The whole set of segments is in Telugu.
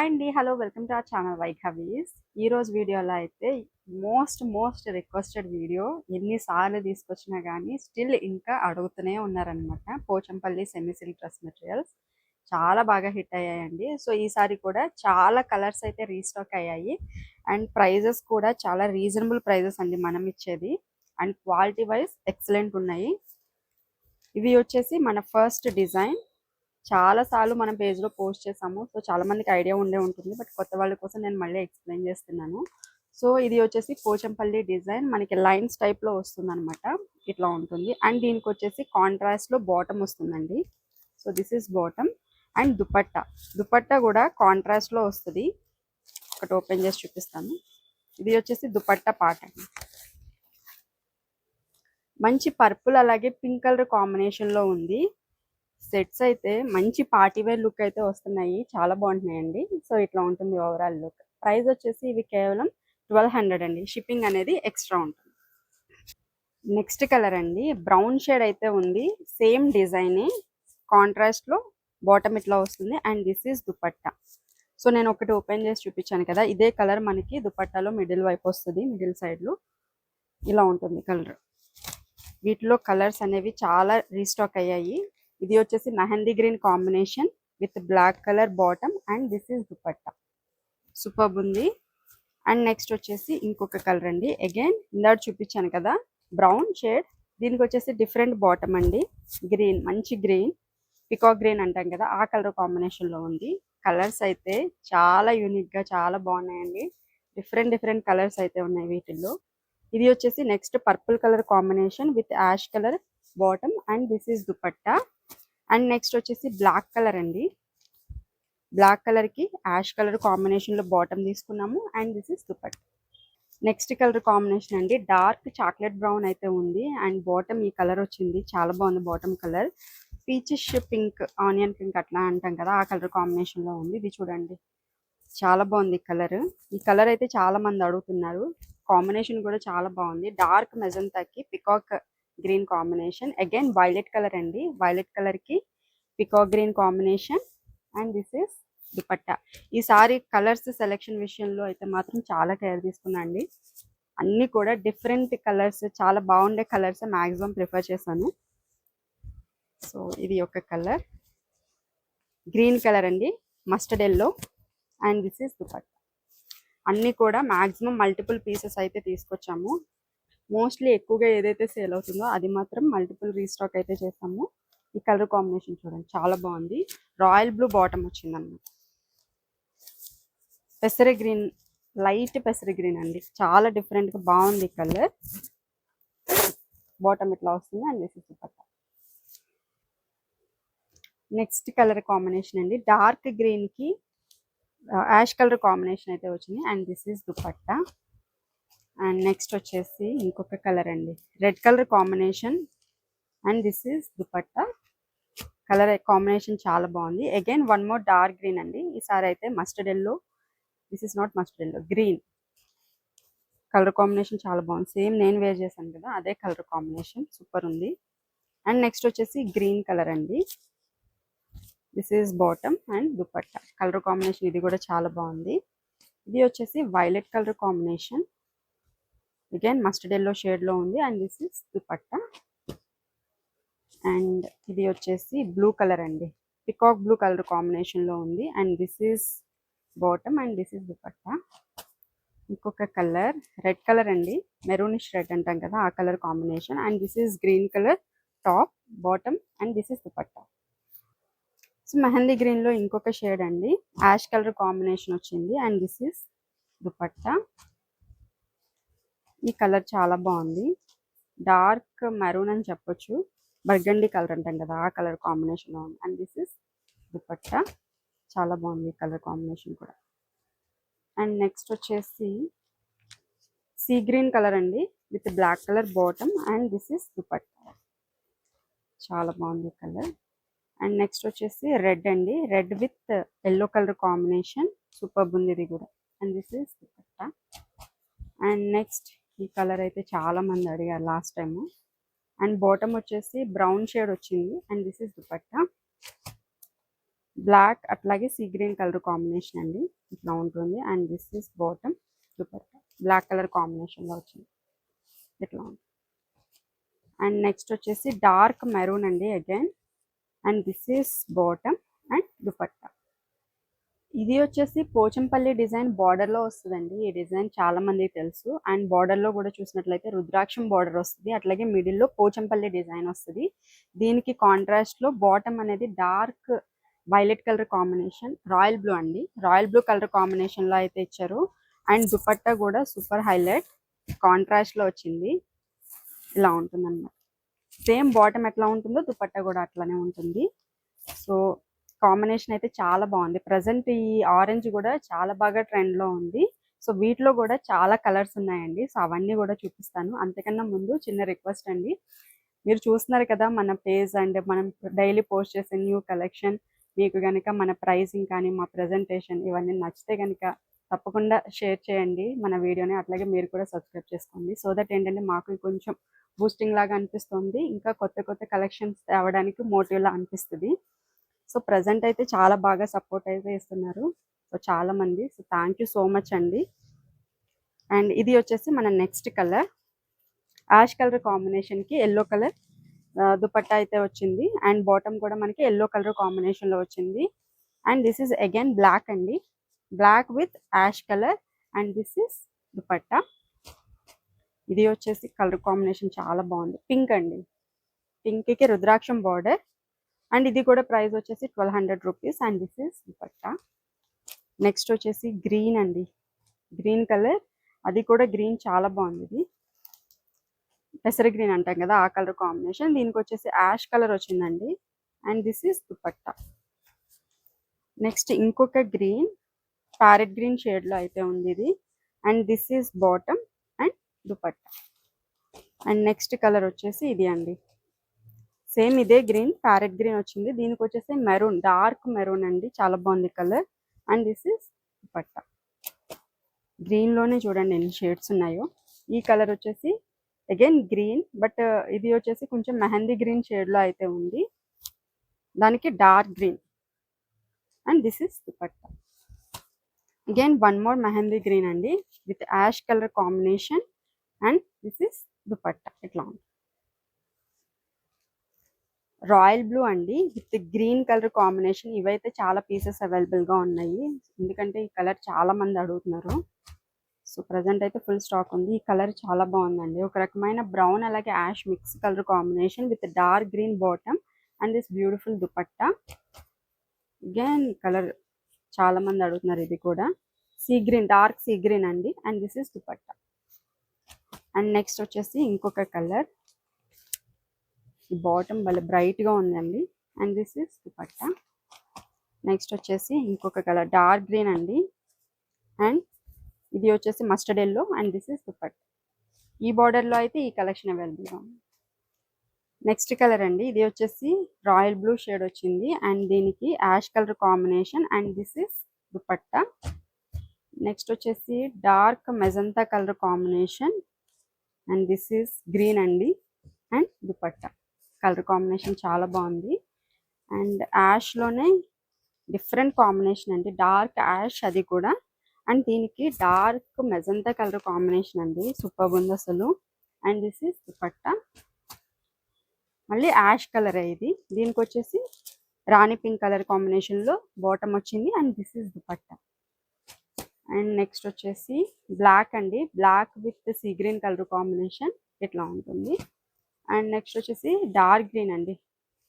హాయ్ అండి. Hello, welcome to our channel వైఖవీస్. ఈరోజు వీడియోలో అయితే మోస్ట్ రిక్వెస్టెడ్ వీడియో. ఎన్నిసార్లు తీసుకొచ్చినా కానీ స్టిల్ ఇంకా అడుగుతూనే ఉన్నారనమాట. Pochampally semi silk dress materials చాలా బాగా హిట్ అయ్యాయండి. సో ఈసారి కూడా చాలా కలర్స్ అయితే రీస్టాక్ అయ్యాయి అండ్ ప్రైజెస్ కూడా చాలా రీజనబుల్ ప్రైజెస్ అండి మనం ఇచ్చేది. అండ్ క్వాలిటీ వైజ్ ఎక్సలెంట్ ఉన్నాయి. ఇవి వచ్చేసి మన ఫస్ట్ డిజైన్. చాలా సార్లు మనం పేజ్లో పోస్ట్ చేసాము. సో చాలా మందికి ఐడియా ఉండే ఉంటుంది, బట్ కొత్త వాళ్ళ కోసం నేను మళ్ళీ ఎక్స్ప్లెయిన్ చేస్తున్నాను. సో ఇది వచ్చేసి పోచంపల్లి డిజైన్, మనకి లైన్స్ టైప్లో వస్తుంది అనమాట. ఇట్లా ఉంటుంది. అండ్ దీనికి వచ్చేసి కాంట్రాస్ట్లో బాటమ్ వస్తుందండి. So this is bottom. And dupatta కూడా కాంట్రాస్ట్లో వస్తుంది. ఒకటి ఓపెన్ చేసి చూపిస్తాను. ఇది వచ్చేసి దుపట్టా పార్ట్ అండి. మంచి పర్పుల్ అలాగే పింక్ కలర్ కాంబినేషన్లో ఉంది. సెట్స్ అయితే మంచి పార్టీవేర్ లుక్ అయితే వస్తున్నాయి, చాలా బాగుంటున్నాయండి. సో ఇట్లా ఉంటుంది ఓవరాల్ లుక్. ప్రైస్ వచ్చేసి ఇవి కేవలం 1200 అండి. షిప్పింగ్ అనేది ఎక్స్ట్రా ఉంటుంది. నెక్స్ట్ కలర్ అండి, బ్రౌన్ షేడ్ అయితే ఉంది. సేమ్ డిజైనే, కాంట్రాస్ట్లో బాటమ్ ఇట్లా వస్తుంది. And this is dupatta. So నేను ఒకటి ఓపెన్ చేసి చూపించాను కదా, ఇదే కలర్ మనకి దుపట్టాలో మిడిల్ వైపు వస్తుంది. మిడిల్ సైడ్లో ఇలా ఉంటుంది కలర్. వీటిలో కలర్స్ అనేవి చాలా రీస్టాక్ అయ్యాయి. ఇది వచ్చేసి mehndi green combination with black colour bottom and this is dupatta. Superb ఉంది. అండ్ నెక్స్ట్ వచ్చేసి ఇంకొక కలర్ అండి. అగైన్ ఇందాక చూపించాను కదా బ్రౌన్ షేడ్, దీనికి వచ్చేసి డిఫరెంట్ బాటమ్ అండి. గ్రీన్, మంచి గ్రీన్, పికాక్ గ్రీన్ అంటాం కదా, ఆ కలర్ కాంబినేషన్లో ఉంది. కలర్స్ అయితే చాలా యూనిక్గా చాలా బాగున్నాయండి. డిఫరెంట్ కలర్స్ అయితే ఉన్నాయి వీటిల్లో. ఇది వచ్చేసి next purple colour combination with ash colour bottom and this is dupatta. And next వచ్చేసి బ్లాక్ కలర్ అండి. బ్లాక్ కలర్ కి యాష్ కలర్ కాంబినేషన్ లో బాటమ్ తీసుకున్నాము and this is dupatta. Next colour combination అండి, డార్క్ చాక్లెట్ బ్రౌన్ అయితే ఉంది అండ్ బాటమ్ ఈ కలర్ వచ్చింది. చాలా బాగుంది bottom colour. Peachish pink, onion pink అట్లా అంటాం కదా, ఆ కలర్ కాంబినేషన్ లో ఉంది. ఇది చూడండి, చాలా బాగుంది కలర్. ఈ కలర్ అయితే చాలా మంది అడుగుతున్నారు. కాంబినేషన్ కూడా చాలా బాగుంది. డార్క్ మెజంతాకి peacock green combination. Again violet colour అండి. వైలెట్ కలర్ కి peacock green combination and this is dupatta. ఈసారి కలర్స్ సెలెక్షన్ విషయంలో అయితే మాత్రం చాలా కేర్ తీసుకున్నా అండి. అన్ని కూడా డిఫరెంట్ కలర్స్, చాలా బాగుండే కలర్స్ మ్యాక్సిమం ప్రిఫర్ చేశాను. సో ఇది ఒక కలర్, గ్రీన్ కలర్ అండి, mustard yellow and this is dupatta. అన్నీ కూడా మ్యాక్సిమం మల్టిపుల్ పీసెస్ అయితే తీసుకొచ్చాము. మోస్ట్లీ ఎక్కువగా ఏదైతే సేల్ అవుతుందో అది మాత్రం మల్టిపుల్ రీస్టాక్ అయితే చేస్తాము. ఈ కలర్ కాంబినేషన్ చూడండి, చాలా బాగుంది. రాయల్ బ్లూ బాటమ్ వచ్చింది అన్నమాట. పెసరి గ్రీన్, లైట్ పెసరి గ్రీన్ అండి, చాలా డిఫరెంట్గా బాగుంది కలర్. బాటమ్ ఇట్లా వస్తుంది and this is dupatta. Next colour combination అండి, డార్క్ గ్రీన్ కి యాష్ కలర్ కాంబినేషన్ అయితే వచ్చింది and this is dupatta. And next వచ్చేసి ఇంకొక కలర్ అండి, red colour combination and this is dupatta. Colour combination చాలా బాగుంది. Again one more dark green అండి. ఈసారి అయితే mustard yellow, this is not mustard yellow, green colour combination చాలా బాగుంది. సేమ్ నేను వేర్ చేశాను కదా అదే కలర్ కాంబినేషన్, సూపర్ ఉంది. అండ్ నెక్స్ట్ వచ్చేసి గ్రీన్ కలర్ అండి. This is bottom and dupatta. Colour combination ఇది కూడా చాలా బాగుంది. ఇది వచ్చేసి violet colour combination, again mustard yellow షేడ్లో ఉంది and this is dupatta. And ఇది వచ్చేసి బ్లూ కలర్ అండి, పికాక్ బ్లూ కలర్ కాంబినేషన్లో ఉంది and this is bottom and this is dupatta. ఇంకొక కలర్ రెడ్ కలర్ అండి, మెరూనిష్ రెడ్ అంటాం కదా, ఆ colour combination and this is green colour top, bottom and this is dupatta. So mehndi గ్రీన్లో ఇంకొక షేడ్ అండి, యాష్ కలర్ కాంబినేషన్ వచ్చింది అండ్ దిస్ ఈస్ దుపట్టా. ఈ కలర్ చాలా బాగుంది, డార్క్ మెరూన్ అని చెప్పొచ్చు, బర్గండీ కలర్ అంటాం కదా ఆ కలర్ కాంబినేషన్లో ఉంది అండ్ దిస్ ఇస్ దుపట్టా. చాలా బాగుంది కలర్ కాంబినేషన్ కూడా. అండ్ నెక్స్ట్ వచ్చేసి సీ గ్రీన్ కలర్ అండి with black colour bottom and this is dupatta. చాలా బాగుంది కలర్. అండ్ నెక్స్ట్ వచ్చేసి రెడ్ అండి, red with yellow colour combination, super ఉంది ఇది కూడా and this is dupatta. And next ఈ కలర్ అయితే చాలా మంది అడిగారు లాస్ట్ టైము. అండ్ బాటమ్ వచ్చేసి బ్రౌన్ షేడ్ వచ్చింది and this is dupatta. Black అట్లాగే సీ గ్రీన్ కలర్ కాంబినేషన్ అండి, ఇట్లా ఉంటుంది. And this is bottom, dupatta black colour కాంబినేషన్లో వచ్చింది, ఇట్లా ఉంది. అండ్ నెక్స్ట్ వచ్చేసి డార్క్ మెరూన్ అండి again. And this is bottom and dupatta. ఇది వచ్చేసి పోచంపల్లి డిజైన్ బార్డర్లో వస్తుందండి. ఈ డిజైన్ చాలా మందికి తెలుసు. అండ్ బార్డర్లో కూడా చూసినట్లయితే రుద్రాక్షం బార్డర్ వస్తుంది, అట్లాగే మిడిల్లో పోచంపల్లి డిజైన్ వస్తుంది. దీనికి కాంట్రాస్ట్లో బాటమ్ అనేది dark violet colour combination, royal blue అండి, రాయల్ బ్లూ కలర్ కాంబినేషన్లో అయితే ఇచ్చారు. అండ్ దుపట్టా కూడా సూపర్ హైలైట్ కాంట్రాస్ట్లో వచ్చింది, ఇలా ఉంటుంది అన్నమాట. సేమ్ బాటమ్ ఎట్లా ఉంటుందో దుపట్టా కూడా అట్లానే ఉంటుంది. సో కాంబినేషన్ అయితే చాలా బాగుంది. ప్రజెంట్ ఈ ఆరెంజ్ కూడా చాలా బాగా ట్రెండ్లో ఉంది. సో వీటిలో కూడా చాలా కలర్స్ ఉన్నాయండి. సో అవన్నీ కూడా చూపిస్తాను. అంతకన్నా ముందు చిన్న రిక్వెస్ట్ అండి, మీరు చూస్తున్నారు కదా మన పేజ్ అండ్ మనం డైలీ పోస్ట్ చేసే న్యూ కలెక్షన్. మీకు కనుక మన ప్రైసింగ్ కానీ మా ప్రజెంటేషన్ ఇవన్నీ నచ్చితే కనుక తప్పకుండా షేర్ చేయండి మన వీడియోని. అట్లాగే మీరు కూడా సబ్స్క్రైబ్ చేసుకోండి. సో దట్ ఏంటంటే మాకు కొంచెం బూస్టింగ్ లాగా అనిపిస్తుంది, ఇంకా కొత్త కొత్త కలెక్షన్స్ తేవడానికి మోటివ్లా అనిపిస్తుంది. సో ప్రజెంట్ అయితే చాలా బాగా సపోర్ట్ అయితే ఇస్తున్నారు సో చాలా మంది. So thank you so much అండి. అండ్ ఇది వచ్చేసి మన నెక్స్ట్ కలర్, యాష్ కలర్ కాంబినేషన్కి ఎల్లో కలర్ దుపట్టా అయితే వచ్చింది. అండ్ బాటమ్ కూడా మనకి ఎల్లో కలర్ కాంబినేషన్లో వచ్చింది. And this is again black అండి, black with ash colour. And this is dupatta. ఇది వచ్చేసి కలర్ కాంబినేషన్ చాలా బాగుంది, పింక్ అండి, పింక్కి రుద్రాక్షం బార్డర్. అండ్ ఇది కూడా ప్రైస్ వచ్చేసి 1200 rupees. And this is dupatta. Next వచ్చేసి గ్రీన్ అండి, గ్రీన్ కలర్, అది కూడా గ్రీన్ చాలా బాగుంది. ఇది పెసర గ్రీన్ అంటాం కదా ఆ కలర్ కాంబినేషన్. దీనికి వచ్చేసి యాష్ కలర్ వచ్చిందండి. And this is dupatta. Next ఇంకొక గ్రీన్, ప్యారెట్ గ్రీన్ షేడ్లో అయితే ఉంది ఇది. And this is bottom and dupatta. And next colour వచ్చేసి ఇది అండి, సేమ్ ఇదే గ్రీన్, ప్యారెట్ గ్రీన్ వచ్చింది. దీనికి వచ్చేసి మెరూన్, డార్క్ మెరూన్ అండి, చాలా బాగుంది colour. And this is dupatta. గ్రీన్లోనే చూడండి ఎన్ని షేడ్స్ ఉన్నాయో. ఈ కలర్ వచ్చేసి అగైన్ గ్రీన్, బట్ ఇది వచ్చేసి కొంచెం మెహందీ గ్రీన్ షేడ్లో అయితే ఉంది, దానికి dark green. And this is dupatta. Again one more mehndi green అండి with ash colour combination. And this is dupatta, ఇట్లా ఉంది. రాయల్ బ్లూ అండి విత్ గ్రీన్ కలర్ కాంబినేషన్. ఇవైతే చాలా పీసెస్ అవైలబుల్గా ఉన్నాయి, ఎందుకంటే ఈ కలర్ చాలా మంది అడుగుతున్నారు. సో ప్రజెంట్ అయితే ఫుల్ స్టాక్ ఉంది. ఈ కలర్ చాలా బాగుందండి, ఒక రకమైన బ్రౌన్ అలాగే ash mix colour combination with dark green bottom. And this beautiful dupatta. Again colour చాలా మంది అడుగుతున్నారు, ఇది కూడా sea green, dark sea green అండి. And this is dupatta. And next వచ్చేసి ఇంకొక కలర్, ఈ బాటమ్ భలే బ్రైట్గా ఉందండి. And this is dupatta. Next వచ్చేసి ఇంకొక కలర్ డార్క్ గ్రీన్ అండి. అండ్ ఇది వచ్చేసి mustard yellow. And this is dupatta. ఈ బార్డర్లో అయితే ఈ కలెక్షన్ అవైలబుల్గా ఉంది. నెక్స్ట్ కలర్ అండి, ఇది వచ్చేసి రాయల్ బ్లూ షేడ్ వచ్చింది. అండ్ దీనికి ash colour combination. And this is dupatta. Next వచ్చేసి dark magenta colour combination. And this is green అండి. అండ్ దుపట్టా కలర్ కాంబినేషన్ చాలా బాగుంది. అండ్ యాష్లోనే డిఫరెంట్ కాంబినేషన్ అండి, డార్క్ యాష్ అది కూడా. అండ్ దీనికి డార్క్ మెజంతా కలర్ కాంబినేషన్ అండి, సూపర్ ఉంది అసలు. And this is dupatta. మళ్ళీ యాష్ కలర్ ఇది, దీనికి వచ్చేసి రాణి పింక్ కలర్ కాంబినేషన్లో బాటమ్ వచ్చింది. And this is dupatta. And next వచ్చేసి బ్లాక్ అండి, black with sea green colour combination, ఇట్లా ఉంటుంది. అండ్ నెక్స్ట్ వచ్చేసి డార్క్ గ్రీన్ అండి,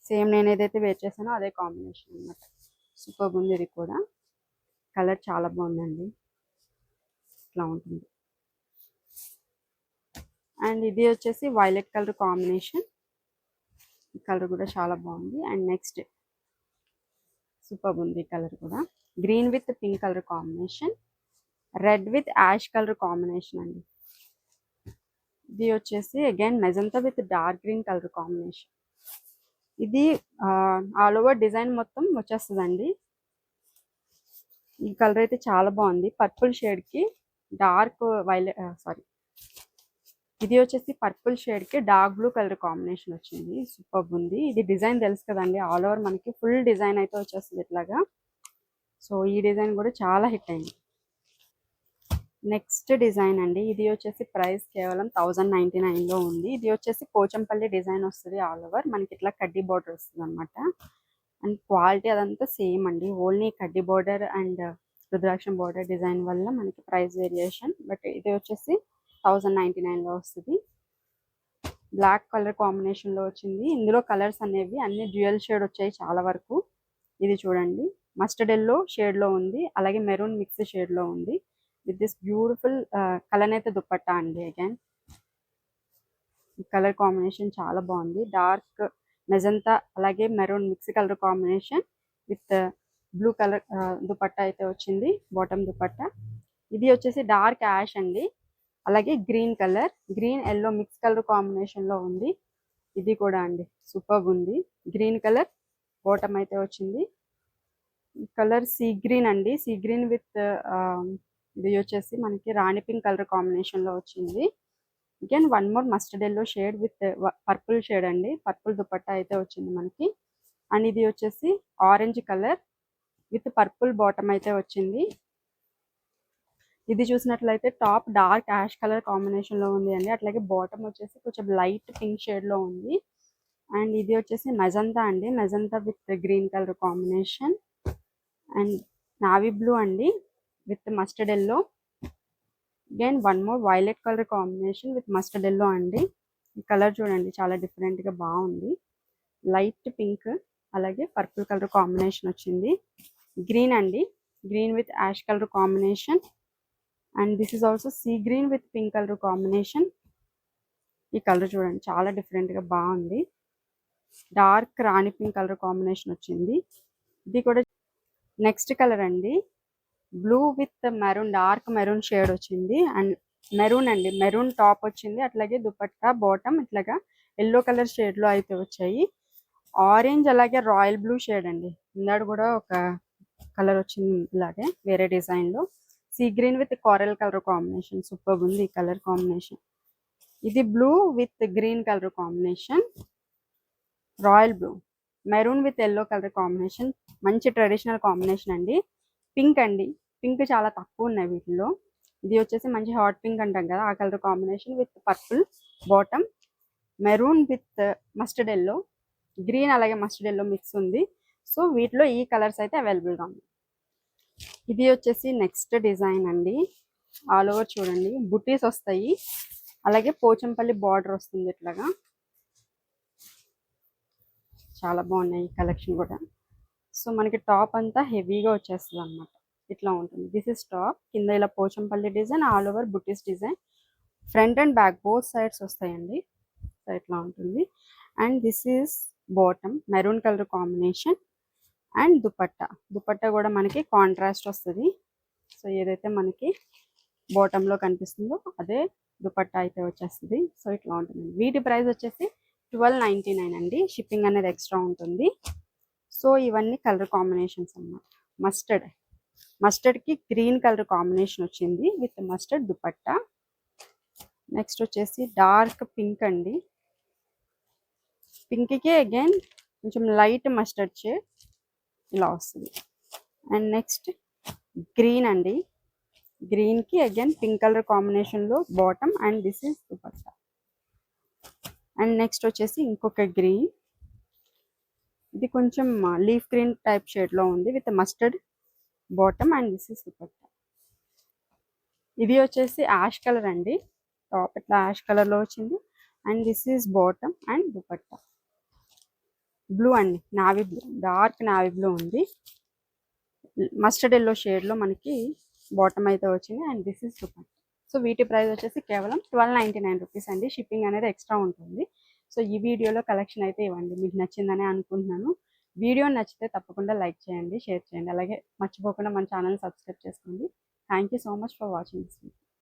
సేమ్ నేను ఏదైతే వేర్ చేసానో అదే కాంబినేషన్ అనమాట. సూపర్ ఉంది, ఇది కూడా కలర్ చాలా బాగుందండి, ఇట్లా ఉంటుంది. అండ్ ఇది వచ్చేసి వైలెట్ కలర్ కాంబినేషన్, ఈ కలర్ కూడా చాలా బాగుంది. అండ్ నెక్స్ట్ సూపర్ ఉంది ఈ కలర్ కూడా, green with pink colour combination, red with ash colour combination అండి. ఇది వచ్చేసి again magenta with dark green colour combination. ఇది ఆల్ ఓవర్ డిజైన్ మొత్తం వచ్చేస్తుందండి. ఈ కలర్ అయితే చాలా బాగుంది, పర్పుల్ షేడ్కి డార్క్ వైలెట్ ఇది వచ్చేసి పర్పుల్ షేడ్ కి డార్క్ బ్లూ కలర్ కాంబినేషన్ వచ్చింది. సూపర్ ఉంది. ఇది డిజైన్ తెలుసు కదండి, ఆల్ ఓవర్ మనకి ఫుల్ డిజైన్ అయితే వచ్చేస్తుంది ఇట్లాగా. సో ఈ డిజైన్ కూడా చాలా హిట్ అయింది. నెక్స్ట్ డిజైన్ అండి, ఇది వచ్చేసి ప్రైస్ కేవలం 1099లో ఉంది. ఇది వచ్చేసి పోచంపల్లి డిజైన్ వస్తుంది. ఆల్ ఓవర్ మనకి ఇట్లా కడ్డీ బార్డర్ వస్తుంది అనమాట. అండ్ క్వాలిటీ అదంతా సేమ్ అండి, ఓన్లీ కడ్డీ బార్డర్ అండ్ రుద్రాక్షం బార్డర్ డిజైన్ వల్ల మనకి ప్రైస్ వేరియేషన్. బట్ ఇది వచ్చేసి 1099లో వస్తుంది. బ్లాక్ కలర్ కాంబినేషన్లో వచ్చింది. ఇందులో కలర్స్ అనేవి అన్ని డ్యూయల్ షేడ్ వచ్చాయి చాలా వరకు. ఇది చూడండి, మస్టర్డ్ ఎల్లో షేడ్లో ఉంది, అలాగే మెరూన్ మిక్స్ షేడ్లో ఉంది. విత్ దిస్ బ్యూటిఫుల్ కలనేత దుపట్టా అండి. అగైన్ ఈ కలర్ కాంబినేషన్ చాలా బాగుంది. డార్క్ మెజంతా అలాగే maroon mix colour combination with blue colour dupatta అయితే వచ్చింది, బాటమ్ దుపట్టా. ఇది వచ్చేసి డార్క్ యాష్ అండి, అలాగే green colour, green yellow mix colour కాంబినేషన్లో ఉంది. ఇది కూడా అండి సూపర్ ఉంది. గ్రీన్ కలర్ బాటమ్ అయితే వచ్చింది. కలర్ సీ గ్రీన్ అండి, సీ గ్రీన్ విత్ ఇది వచ్చేసి మనకి రాణి పింక్ కలర్ కాంబినేషన్లో వచ్చింది. Again one more mustard yellow shade with purple shade అండి, పర్పుల్ దుపట్టా అయితే వచ్చింది మనకి. అండ్ ఇది వచ్చేసి orange colour with purple bottom అయితే వచ్చింది. ఇది చూసినట్లయితే టాప్ డార్క్ యాష్ కలర్ కాంబినేషన్లో ఉంది అండి, అట్లాగే బాటమ్ వచ్చేసి కొంచెం లైట్ పింక్ షేడ్లో ఉంది. అండ్ ఇది వచ్చేసి మెజంతా అండి, magenta with green colour combination. And navy blue అండి with mustard yellow. Again one more violet colour combination with mustard yellow అండి. ఈ కలర్ చూడండి చాలా డిఫరెంట్గా బాగుంది. లైట్ పింక్ అలాగే పర్పుల్ కలర్ కాంబినేషన్ వచ్చింది. గ్రీన్ అండి, green with ash colour combination. And this is also sea green with pink colour combination. ఈ కలర్ చూడండి చాలా డిఫరెంట్గా బాగుంది. Dark rani pink colour combination వచ్చింది. ఇది కూడా నెక్స్ట్ కలర్ అండి, blue with maroon, dark maroon shade వచ్చింది. అండ్ మెరూన్ అండి, మెరూన్ టాప్ వచ్చింది, అట్లాగే దుపట్టా బాటమ్ ఇట్లాగా ఎల్లో కలర్ షేడ్లో అయితే వచ్చాయి. ఆరెంజ్ అలాగే రాయల్ బ్లూ షేడ్ అండి, ఇందాడు కూడా ఒక కలర్ వచ్చింది ఇలాగే వేరే డిజైన్లో. See green with Karl colour combination, super ఉంది ఈ కలర్ కాంబినేషన్. ఇది blue with green colour combination, royal blue, maroon with yellow colour combination. మంచి ట్రెడిషనల్ కాంబినేషన్ అండి. పింక్ అండి, పింక్ చాలా తక్కువ ఉన్నాయి వీటిలో. ఇది వచ్చేసి మంచి హాట్ పింక్ అంటాం కదా, ఆ colour combination with purple bottom, maroon with mustard yellow, green అలాగే మస్టర్డ్ ఎల్లో మిక్స్ ఉంది. సో వీటిలో ఈ కలర్స్ అయితే అవైలబుల్గా ఉంది. ఇది వచ్చేసి నెక్స్ట్ డిజైన్ అండి, ఆల్ ఓవర్ చూడండి బుటీస్ వస్తాయి, అలాగే పోచంపల్లి బార్డర్ వస్తుంది ఇట్లాగా. చాలా బాగున్నాయి ఈ కలెక్షన్ కూడా. సో మనకి టాప్ అంతా హెవీగా వచ్చేస్తుంది అనమాట, ఇట్లా ఉంటుంది. దిస్ ఇస్ టాప్, కింద ఇలా Pochampally design, all over buttis design, front and back both sides వస్తాయండి. సో ఇట్లా ఉంటుంది. And this is bottom, maroon colour combination. And dupatta, dupatta కూడా మనకి కాంట్రాస్ట్ వస్తుంది. సో ఏదైతే మనకి బాటంలో కనిపిస్తుందో అదే దుపట్టా అయితే వచ్చేస్తుంది. సో ఇట్లా ఉంటుంది. వీటి ప్రైస్ వచ్చేసి 1299 అండి, షిప్పింగ్ అనేది ఎక్స్ట్రా ఉంటుంది. సో ఇవన్నీ కలర్ కాంబినేషన్స్ అన్నమాట. మస్టర్డ్కి గ్రీన్ కలర్ కాంబినేషన్ వచ్చింది విత్ మస్టర్డ్ దుపట్టా. నెక్స్ట్ వచ్చేసి డార్క్ పింక్ అండి, పింక్కి అగైన్ కొంచెం లైట్ మస్టర్డ్ షేడ్ ఇలా వస్తుంది. అండ్ నెక్స్ట్ గ్రీన్ అండి, గ్రీన్కి అగైన్ పింక్ కలర్ కాంబినేషన్లో bottom, and this is dupatta. And next వచ్చేసి ఇంకొక గ్రీన్, ఇది కొంచెం లీఫ్ గ్రీన్ టైప్ షేడ్లో ఉంది with mustard bottom, and this is dupatta. ఇది వచ్చేసి యాష్ కలర్ అండి, టాప్ ఇట్లా యాష్ కలర్లో వచ్చింది. And this is bottom and dupatta. Blue అండి, navy blue, dark navy blue ఉంది, మస్టర్డ్ ఎల్లో షేడ్లో మనకి బాటమ్ అయితే వచ్చింది. And this is dupatta. So వీటి ప్రైస్ వచ్చేసి కేవలం 1299 రూపీస్ అండి, షిప్పింగ్ అనేది ఎక్స్ట్రా ఉంటుంది. సో ఈ వీడియోలో కలెక్షన్ అయితే ఇవ్వండి, మీకు నచ్చిందని అనుకుంటున్నాను. వీడియో నచ్చితే తప్పకుండా లైక్ చేయండి, షేర్ చేయండి, అలాగే మర్చిపోకుండా మన ఛానల్ సబ్స్క్రైబ్ చేసుకోండి. Thank you so much for watching this video.